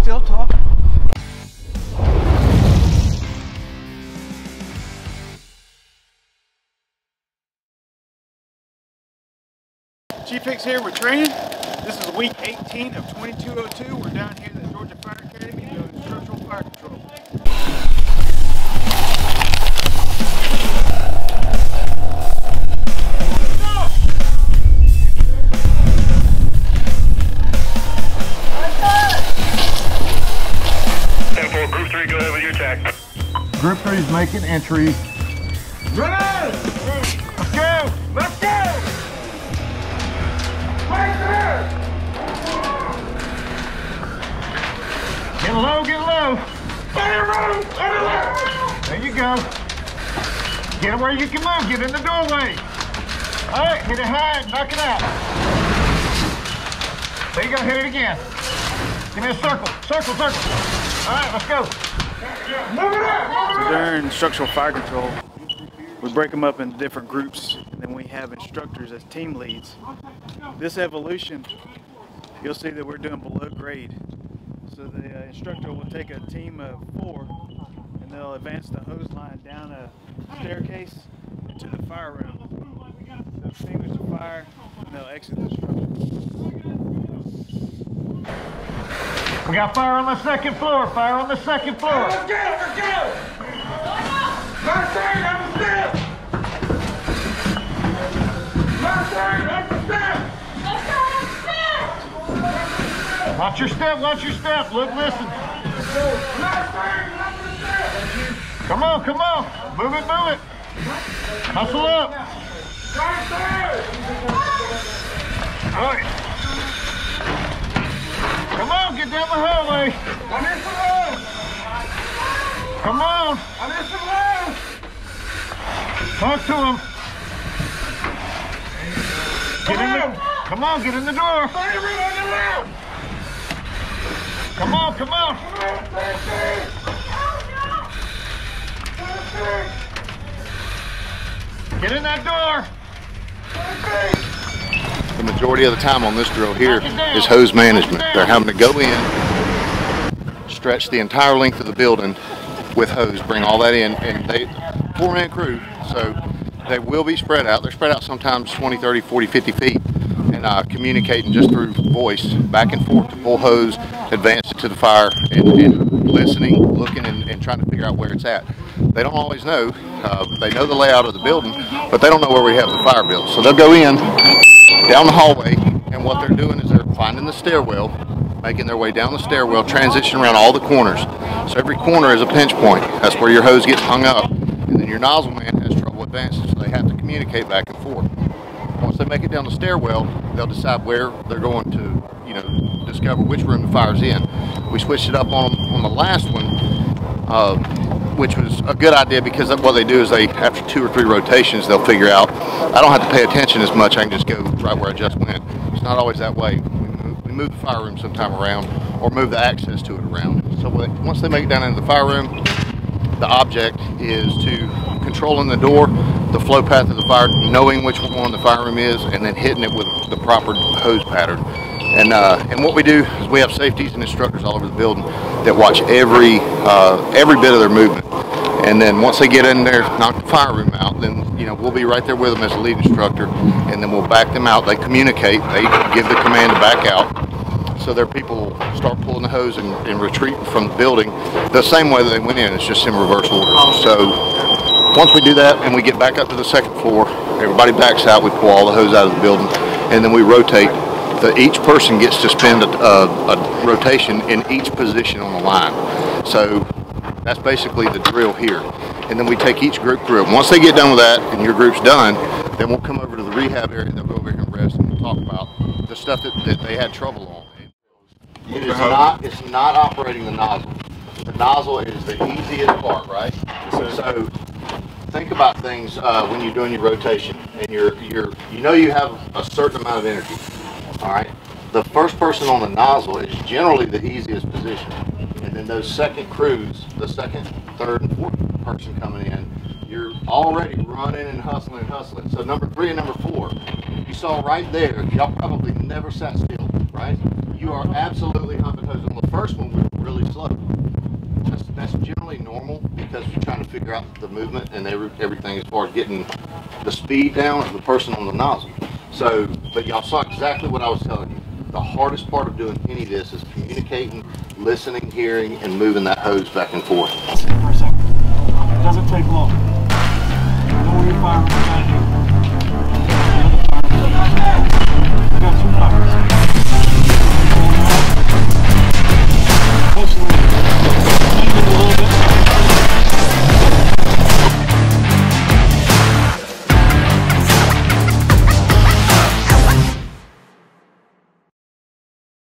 still talking. Chief Hicks here with training. This is week 18 of 2202. We're down here at the Georgia Fire Academy doing structural fire control. 10-4, Group 3, go ahead with your attack. Group 3 is making entry. Run! Let's go! Let's go! Right there! Get low, get low. Fire room! There you go. Get where you can move. Get in the doorway. All right, hit it high. Knock it out. There you go. Hit it again. Give me a circle. Circle, circle. All right, let's go. Move it up! So during structural fire control, we break them up into different groups, and then we have instructors as team leads. This evolution, you'll see that we're doing below grade. So the instructor will take a team of 4, and they'll advance the hose line down a staircase into the fire room. They'll extinguish the fire, and they'll exit the structure. We got fire on the second floor. Fire on the second floor. Let's go! Let's go! My turn, I'm the step! My turn, I'm the step! Watch your step. Watch your step. Look, listen. My turn, I'm the step! Come on, come on. Move it, move it. Hustle up. My turn! All right. Come on, get down the hallway. I'm in some room! Come on. I'm in some room! Talk to him. Get in the, come on, get in the door. Fire room on the left! Come on, come on. Get in that door. The majority of the time on this drill here is hose management. They're having to go in, stretch the entire length of the building with hose, bring all that in, and they 4-man crew, so they will be spread out. They're spread out sometimes 20, 30, 40, 50 feet, and communicating just through voice, back and forth to pull hose, advance it to the fire, and listening, looking, and trying to figure out where it's at. They don't always know. They know the layout of the building, but they don't know where we have the fire built. So they'll go in, down the hallway, and what they're doing is they're finding the stairwell, making their way down the stairwell, transition around all the corners. So every corner is a pinch point. That's where your hose gets hung up, and then your nozzle man has trouble advancing, so they have to communicate back and forth. Once they make it down the stairwell, they'll decide where they're going to, discover which room the fire's in. We switched it up on them on the last one, which was a good idea because what they do is after 2 or 3 rotations, they'll figure out, I don't have to pay attention as much, I can just go right where I just went. It's not always that way. We move the fire room sometime around, or move the access to it around. So once they make it down into the fire room, the object is to controlling the door, the flow path of the fire, knowing which one the fire room is, and then hitting it with the proper hose pattern. And what we do is we have safeties and instructors all over the building that watch every bit of their movement. And then once they get in there, knock the fire room out, then we'll be right there with them as a lead instructor, and then we'll back them out. They communicate, they give the command to back out. So their people start pulling the hose and retreating from the building the same way that they went in. It's just in reverse order. So once we do that and we get back up to the second floor, everybody backs out, we pull all the hose out of the building, and then we rotate. Each person gets to spend a rotation in each position on the line. So that's basically the drill here. And then we take each group through it. Once they get done with that and your group's done, then we'll come over to the rehab area and they'll go over here and rest, and we'll talk about the stuff that they had trouble on. It's not operating the nozzle. The nozzle is the easiest part, right? So think about things when you're doing your rotation and you have a certain amount of energy. All right. The first person on the nozzle is generally the easiest position, and then those second crews, the second, third, and fourth person coming in, you're already running and hustling. So number 3 and number 4, you saw right there, y'all probably never sat still, right? You are absolutely humping hose. On the first one, we were slow. That's generally normal because we're trying to figure out the movement and everything as far as getting the speed down of the person on the nozzle. So, but y'all saw exactly what I was telling you. The hardest part of doing any of this is communicating, listening, hearing, and moving that hose back and forth. For a second. It doesn't take long. You know where you're firing.